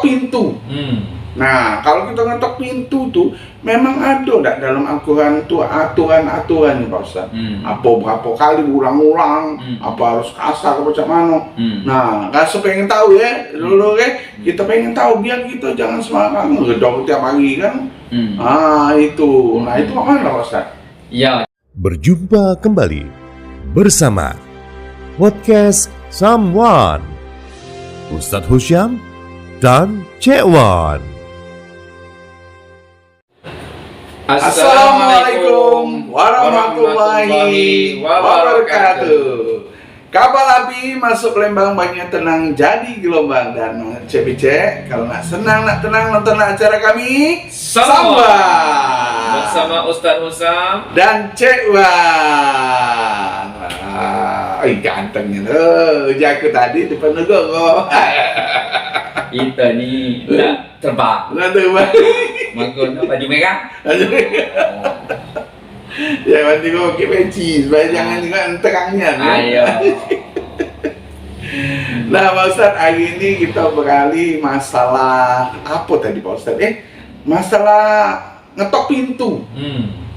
pintu. Nah, kalau kita ngetok pintu tuh memang ada enggak dalam Al-Quran tuh aturan-aturan nih Pak Ustaz. Apa berapa kali ulang-ulang, apa harus kasar apa macam mana. Nah, kalau pengen tahu ya, dulu kita pengen tahu biar kita jangan sembarangan ngedok tiap hari kan. Itu. Nah, itu mana Pak Ustaz? Ya. Berjumpa kembali bersama podcast Someone Ustadz Husyam dan Cek Wan. Assalamualaikum warahmatullahi wabarakatuh. Kapal api masuk Lembang banyak tenang jadi gelombang. Dan CBC kalau nak senang nak tenang nonton acara kami Samba bersama Ustadz Husyam dan Cek Wan. Gantengnya jago tadi depan negara. Kita ni nak terbang. Makanya baju merah. Ya nanti kau pakai peci supaya jangan juga terangnya. Ayo. Nah Pak Ustadz, hari ini kita beralih masalah apa tadi Pak Ustadz? Masalah ngetok pintu.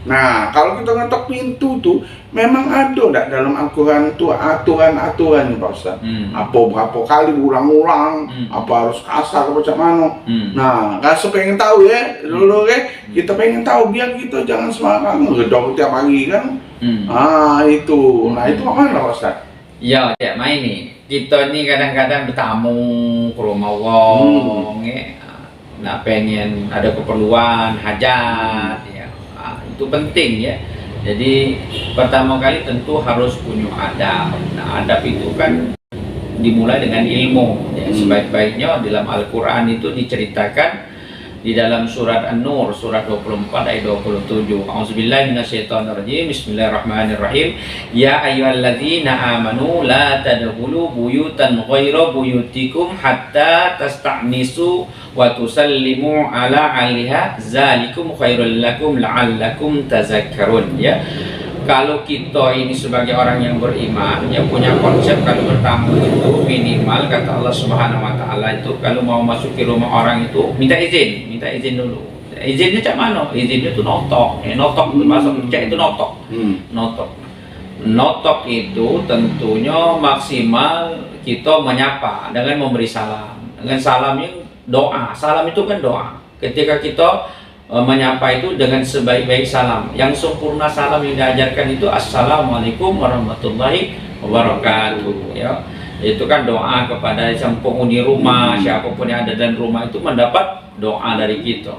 Nah, kalau kita ngetok pintu tuh memang ada enggak dalam Al-Quran tuh aturan-aturan nih Pak Ustadz. Apa berapa kali ulang-ulang, apa harus kasar apa macam mana. Nah, kalau pengen tahu ya, dulu kita pengen tahu biar kita jangan sembarangan ngedok tiap hari kan. Itu. Nah, itu mana Pak Ustadz? Ya, Cek main nih. Kita nih kadang-kadang bertamu ke rumah wong, nah pengen ada keperluan, hajat, ya. Itu penting ya. Jadi pertama kali tentu harus punya adab. Nah, adab itu kan dimulai dengan ilmu. Ya, sebaik-baiknya dalam Al-Quran itu diceritakan di dalam surat An-Nur surat 24 ayat 27. A'udzubillahi minasyaitonirrajim. Bismillahirrahmanirrahim. Ya ayyuhalladzina amanu la tadkhulu buyutan ghaira buyutikum hatta tasta'nisu wa tusallimu ala ahliha zalikum khairul lakum la'allakum tazakkarun. Ya. Kalau kita ini sebagai orang yang beriman, yang punya konsep kalau bertamu itu minimal kata Allah Subhanahu Wa Taala itu kalau mau masuk ke rumah orang itu minta izin dulu. Izinnya cak mana? Izinnya itu notok. Notok masuk cek itu notok. Notok itu tentunya maksimal kita menyapa dengan memberi salam. Dengan salamnya doa. Salam itu kan doa. Ketika kita menyapa itu dengan sebaik-baik salam. Yang sempurna salam yang diajarkan itu Assalamualaikum warahmatullahi wabarakatuh. Ya, itu kan doa kepada sang penghuni rumah, siapapun yang ada dalam rumah itu mendapat doa dari kita.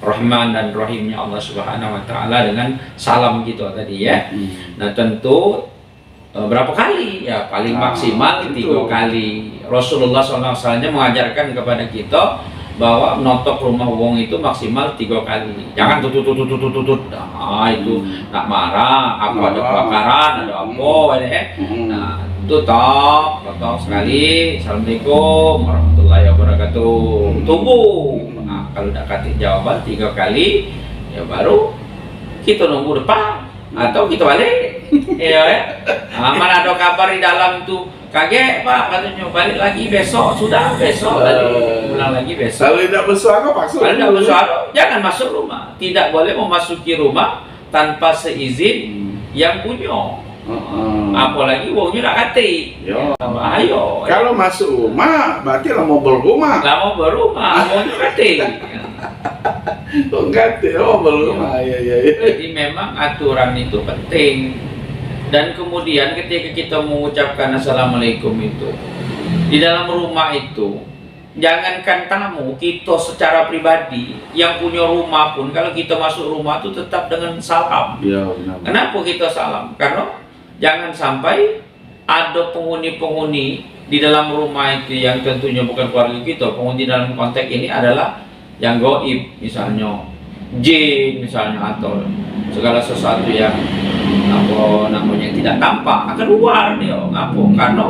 Rahman dan Rahimnya Allah Subhanahu Wa Taala dengan salam kita tadi ya. Nah tentu berapa kali ya paling maksimal 3 kali. Rasulullah SAW mengajarkan kepada kita bahwa notok rumah wong itu maksimal 3 kali. Jangan tutut. Nah, itu nak marah, apa ada kebakaran, ada apa ya. Nah, tutok sekali. Assalamualaikum warahmatullahi wabarakatuh. Tunggu. Nah, kalau dah kasih jawaban 3 kali, ya baru kita nunggu depan atau kita balik. Ya. Mana ada kabar di dalam tuh kaget Pak, katanya balik lagi besok, sudah besok tadi pulang lagi besok. Kalau tidak bersuara paksa. Kalau tidak bersuara jangan masuk rumah. Tidak boleh memasuki rumah tanpa seizin yang punya. Apalagi wongnya nak kati. Bahaya. Kalau masuk rumah berarti lah mau berumah. Wongnya kati. Berumah. Ya. Jadi memang aturan itu penting. Dan kemudian ketika kita mengucapkan Assalamualaikum itu di dalam rumah itu, jangankan tamu, kita secara pribadi yang punya rumah pun kalau kita masuk rumah itu tetap dengan salam. Ya, benar. Kenapa kita salam? Karena jangan sampai ada penghuni-penghuni di dalam rumah itu yang tentunya bukan keluarga kita. Penghuni dalam konteks ini adalah yang gaib, misalnya jin misalnya, atau segala sesuatu yang apa namanya tidak tampak akan keluar dia karena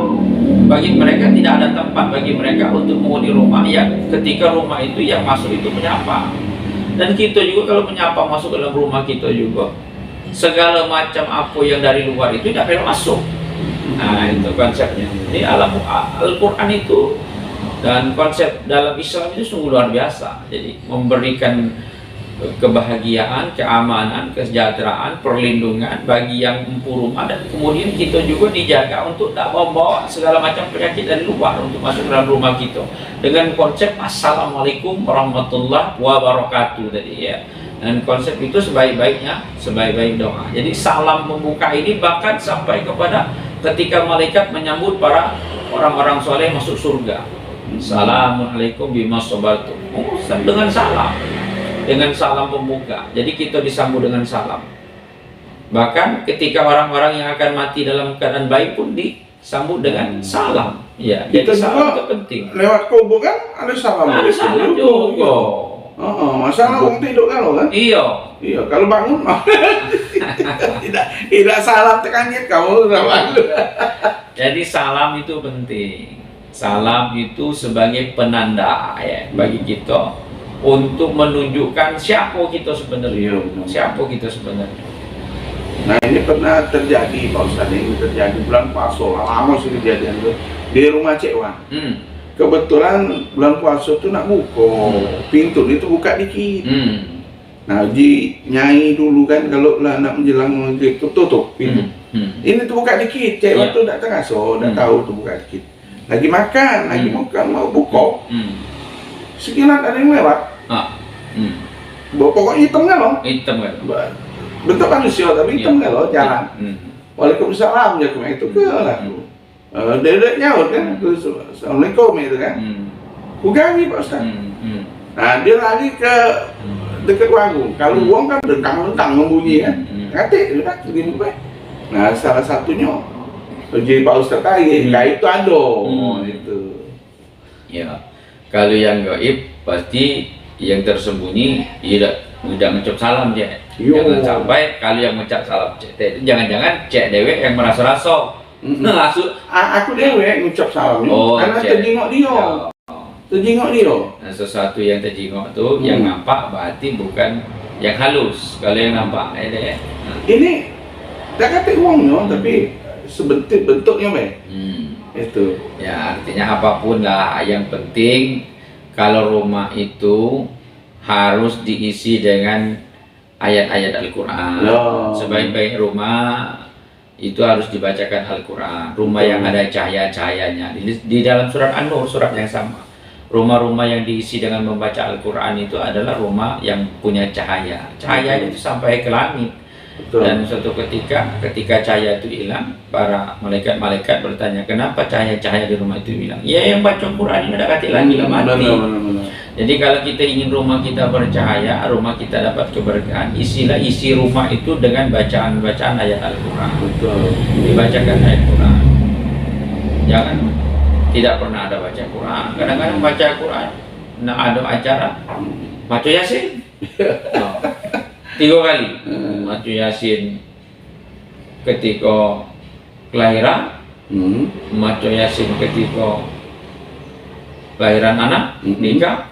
bagi mereka tidak ada tempat bagi mereka untuk menghuni rumah yang ketika rumah itu yang masuk itu menyapa. Dan kita juga kalau menyapa masuk ke dalam rumah kita juga segala macam apa yang dari luar itu tidak perlu masuk. Nah itu konsepnya. Jadi Al-Quran itu Dan konsep dalam Islam itu sungguh luar biasa. Jadi memberikan kebahagiaan, keamanan, kesejahteraan, perlindungan bagi yang empu rumah, dan kemudian kita juga dijaga untuk tak membawa segala macam penyakit dari luar untuk masuk dalam rumah kita dengan konsep Assalamualaikum warahmatullahi wabarakatuh tadi ya. Dan konsep itu sebaik-baik doa. Jadi salam pembuka ini bahkan sampai kepada ketika malaikat menyambut para orang-orang soleh masuk surga. Assalamualaikum bima sabartum. Oh, dengan salam. Dengan salam pembuka. Jadi kita disambut dengan salam. Bahkan ketika orang-orang yang akan mati dalam keadaan baik pun disambut dengan salam. Ya, jadi salam itu penting. Lewat kubur kan ada salam. Ada salam juga. Masalah orang tidur kan? Iya, kalau bangun tidak salam tekanyet kamu udah bangun. Jadi salam itu penting. Salam itu sebagai penanda ya bagi kita untuk menunjukkan siapa kita sebenarnya. Siapa kita sebenarnya. Nah, ini pernah terjadi Pak Ustadz, ini terjadi bulan puasa, lama sih kejadian itu di rumah Cik Wan. Kebetulan bulan puasa itu nak buka pintu itu buka dikit. Nah, Nyai dulu kan kalau lah nak menjelang maghrib tutup pintu. Ini tuh buka dikit, Cik Wan tuh tak terasa, tak tahu tuh buka dikit. Lagi makan, mau buka. Sekilas ada yang lewat. Pokoknya hitam kan loh. Hitam kan. Bentuk manusia tapi hitam kan loh jalan. Waalaikumsalam ya cuma itu ke lah. Dedek nyaut kan. Assalamualaikum itu kan. Kugangi Pak Ustaz. Nah dia lari ke dekat warung. Kalau uang kan dentang membunyi kan. Ngatik udah begini. Nah salah satunya jadi Pak Ustaz kait itu ada. Itu. Ya. Kalau yang gaib pasti yang tersembunyi udah ngucap salam je. Jangan sampai kalau yang ngucap salam itu jangan-jangan cek dewek yang merasa-rasa. Aku dewek ngucap salam karena terjengok dia. Terjengok dia. Nah, sesuatu yang terjengok tuh yang nampak berarti bukan yang halus. Kalau yang nampak ini tak kata uangnya tapi sebentuk bentuknya itu ya artinya apapun lah, yang penting kalau rumah itu harus diisi dengan ayat-ayat Al-Quran. Sebaik-baik rumah itu harus dibacakan Al-Quran. Rumah yang ada cahaya-cahayanya di dalam surat An-Nur, surat yang sama, rumah-rumah yang diisi dengan membaca Al-Quran itu adalah rumah yang punya cahaya. Cahaya itu sampai ke langit. Dan suatu ketika cahaya itu hilang, para malaikat bertanya, kenapa cahaya-cahaya di rumah itu hilang? Ya yang baca Quran ini ada kati lagi lah mati. Jadi kalau kita ingin rumah kita bercahaya, rumah kita dapat keberkahan, isi rumah itu dengan bacaan-bacaan ayat Al-Quran. Dibacakan ayat Quran. Jangan tidak pernah ada baca Quran. Kadang-kadang baca Quran, nak ada acara baca Yasin. 3 kali baca Yasin ketika kelahiran, baca Yasin ketika kelahiran anak, nikah,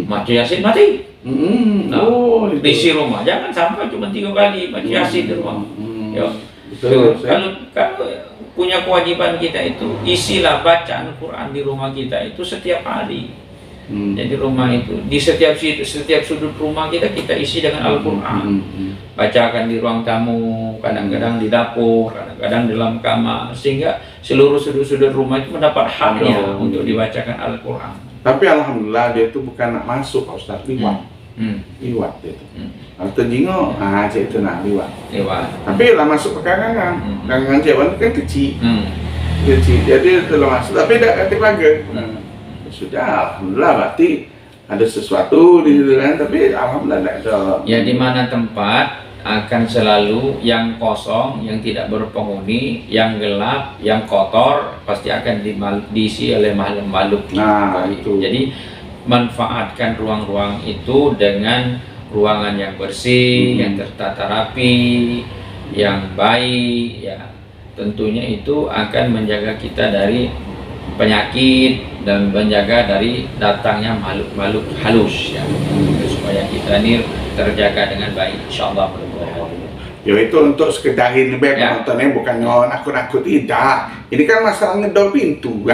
baca Yasin mati. Isi rumah jangan sampai cuma 3 kali baca Yasin di rumah. Kalau punya kewajiban kita itu isilah bacaan Quran di rumah kita itu setiap hari. Jadi rumah itu di setiap sudut rumah kita isi dengan Al-Quran. Bacakan di ruang tamu, kadang-kadang di dapur, kadang-kadang dalam kamar, sehingga seluruh sudut-sudut rumah itu mendapat haknya untuk dibacakan Al-Quran. Tapi alhamdulillah dia itu bukan nak masuk Pak Ustaz, liwat. Liwat itu. Kalau terjengok, cek itu nak liwat. Tapi lah masuk ke kangangan. Kangangan Jawa kan kecil. Kecil. Jadi telah masuk tapi tidak aktif lagi. Sudah, alhamdulillah berarti ada sesuatu di situ kan, tapi alhamdulillah tidak ada. Ya di mana tempat akan selalu yang kosong, yang tidak berpenghuni, yang gelap, yang kotor pasti akan diisi oleh makhluk-makhluk. Nah, itu. Jadi manfaatkan ruang-ruang itu dengan ruangan yang bersih, yang tertata rapi, yang baik, ya tentunya itu akan menjaga kita dari penyakit dan menjaga dari datangnya makhluk-makhluk halus ya, supaya kita ini terjaga dengan baik insyaallah. Ya itu untuk sekedar ini Ya. penontonnya bukan nakut-nakut, tidak. Ini kan masalah ngedor pintu.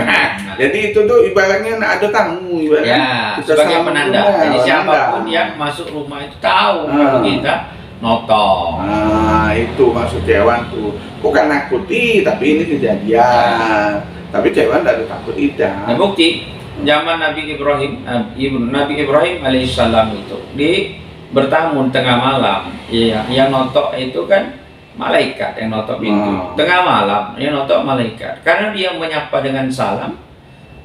Jadi itu tuh ibaratnya ada tamu, ibaratnya Ya, kita sebagai selamat penanda. rumah, Jadi penanda. siapapun yang masuk rumah itu tahu kalau kita notong. Nah, itu maksud Cewan tuh. Bukan nakuti, tapi ini kejadian. Tapi Cewan tidak ada takut tidak. Nah, bukti zaman Nabi Ibrahim alaihissalam itu bertamu tengah malam. Iya, yang notok itu kan malaikat yang notok pintu. Tengah malam yang notok malaikat. Karena dia menyapa dengan salam,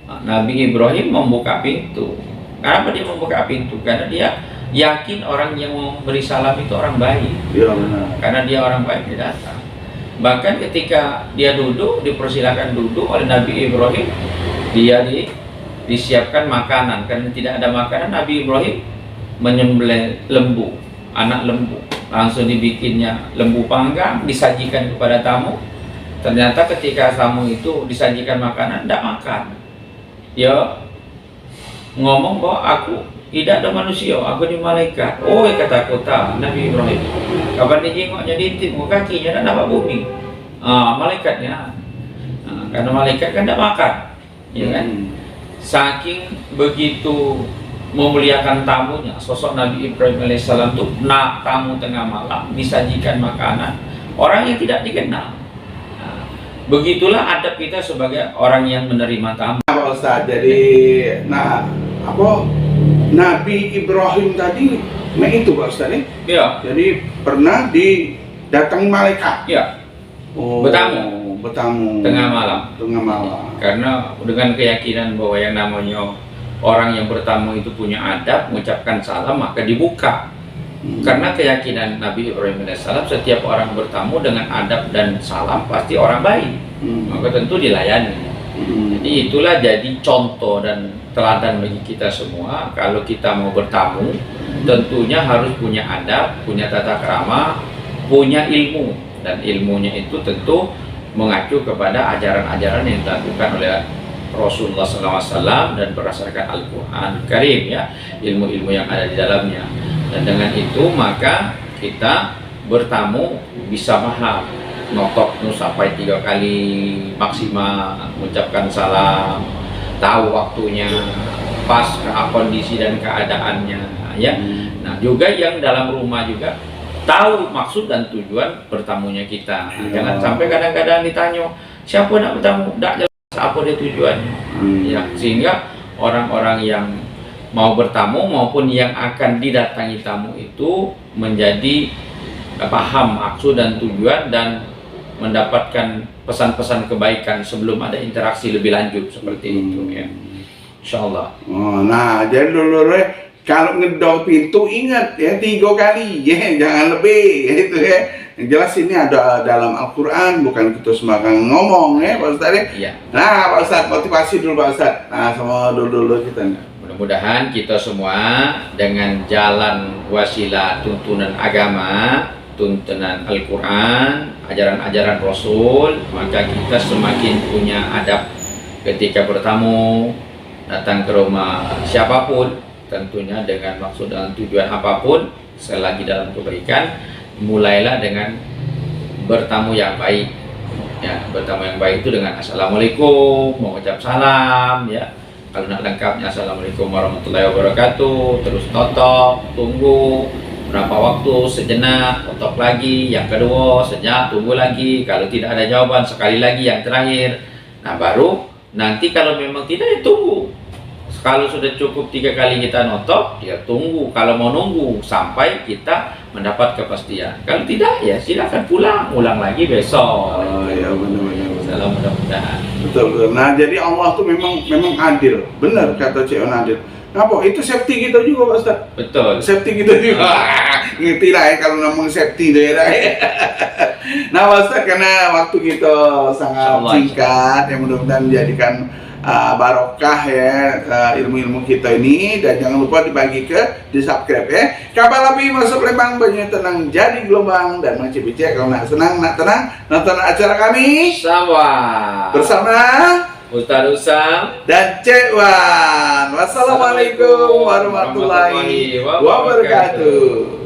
Nabi Ibrahim membuka pintu. Kenapa dia membuka pintu? Karena dia yakin orang yang memberi salam itu orang baik. Iya benar. Karena dia orang baik, dia datang. Bahkan ketika dia duduk, dipersilakan duduk oleh Nabi Ibrahim, dia disiapkan makanan. Karena tidak ada makanan, Nabi Ibrahim menyembelih lembu, anak lembu. Langsung dibikinnya lembu panggang, disajikan kepada tamu. Ternyata ketika tamu itu disajikan makanan, tidak makan. Dia ngomong bahwa aku tidak ada manusia, aku di malaikat. Oh, kata kota Nabi Ibrahim. Kapan dijengoknya diintip kakinya dan nampak bumi. Malaikatnya. Karena malaikat kan tidak makan, ya kan? Saking begitu memuliakan tamunya, sosok Nabi Ibrahim alaihissalam itu tamu tengah malam disajikan makanan orang yang tidak dikenal. Begitulah adab kita sebagai orang yang menerima tamu. Pak Ustadz, jadi Nabi Ibrahim tadi itu Pak Ustadz nih. Ya. Jadi pernah didatangi malaikat. Ya. Oh, bertamu tengah malam. Tengah malam. Karena dengan keyakinan bahwa yang namanya orang yang bertamu itu punya adab, mengucapkan salam maka dibuka. Karena keyakinan Nabi Ibrahim alaihissalam, setiap orang bertamu dengan adab dan salam pasti orang baik, maka tentu dilayani. Jadi itulah jadi contoh dan teladan bagi kita semua. Kalau kita mau bertamu, tentunya harus punya adab, punya tata krama, punya ilmu, dan ilmunya itu tentu mengacu kepada ajaran-ajaran yang dilakukan oleh Rasulullah SAW dan berdasarkan Al-Quran Karim, ya, ilmu-ilmu yang ada di dalamnya. Dan dengan itu maka kita bertamu bisa paham, notok sampai 3 kali maksimal, mengucapkan salam, tahu waktunya, pas kondisi dan keadaannya, ya. Nah, juga yang dalam rumah juga tahu maksud dan tujuan bertamunya kita. Jangan sampai kadang-kadang ditanya siapa nak bertamu, tidak jelas apa dia tujuannya. Ya, sehingga orang-orang yang mau bertamu maupun yang akan didatangi tamu itu menjadi paham maksud dan tujuan dan mendapatkan pesan-pesan kebaikan sebelum ada interaksi lebih lanjut seperti itu, ya. Insyaallah. Nah, jadi dulu kalau ngedor pintu ingat ya 3 kali ya, jangan lebih itu ya. Yang jelas ini ada dalam Al-Quran, bukan kita sembarangan ngomong ya Pak Ustadz ya. Nah Pak Ustadz, motivasi dulu Pak Ustadz. Nah sama dulu kita. Mudah-mudahan kita semua dengan jalan wasilah tuntunan agama, tuntunan Al-Quran, ajaran-ajaran Rasul, maka kita semakin punya adab ketika bertamu, datang ke rumah siapapun, tentunya dengan maksud dan tujuan apapun, selagi dalam kebaikan, mulailah dengan bertamu yang baik. Ya, bertamu yang baik itu dengan assalamualaikum, mengucap salam, ya. Kalau nak lengkapnya assalamualaikum warahmatullahi wabarakatuh, terus notok, tunggu berapa waktu, sejenak, notok lagi, yang kedua sejenak, tunggu lagi, kalau tidak ada jawaban sekali lagi, yang terakhir. Nah, baru nanti kalau memang tidak, ya tunggu. Kalau sudah cukup 3 kali kita notok, ya tunggu. Kalau mau nunggu sampai kita mendapat kepastian. Kalau tidak, ya silakan pulang, ulang lagi besok. Oh ya, benar-benar. Salam, mudah-mudahan. Betul. Nah, jadi Allah tuh memang adil. Benar kata Cik On adil. Kenapa? Itu safety kita juga Pak Ustaz. Betul. Safety kita juga. Ngerti lah ya kalau ngomong safety daerah ya. Nah Pak Ustaz, karena waktu kita sangat singkat, yang mudah-mudahan menjadikan barokah ya ilmu-ilmu kita ini, dan jangan lupa dibagi di subscribe ya. Kabar lebih masuk Lembang, banyak tenang jadi gelombang, dan macam bicek kalau nak senang nak tenang nonton acara kami Sama bersama Ustaz Usam dan Cik Wan. Wassalamualaikum warahmatullahi wabarakatuh.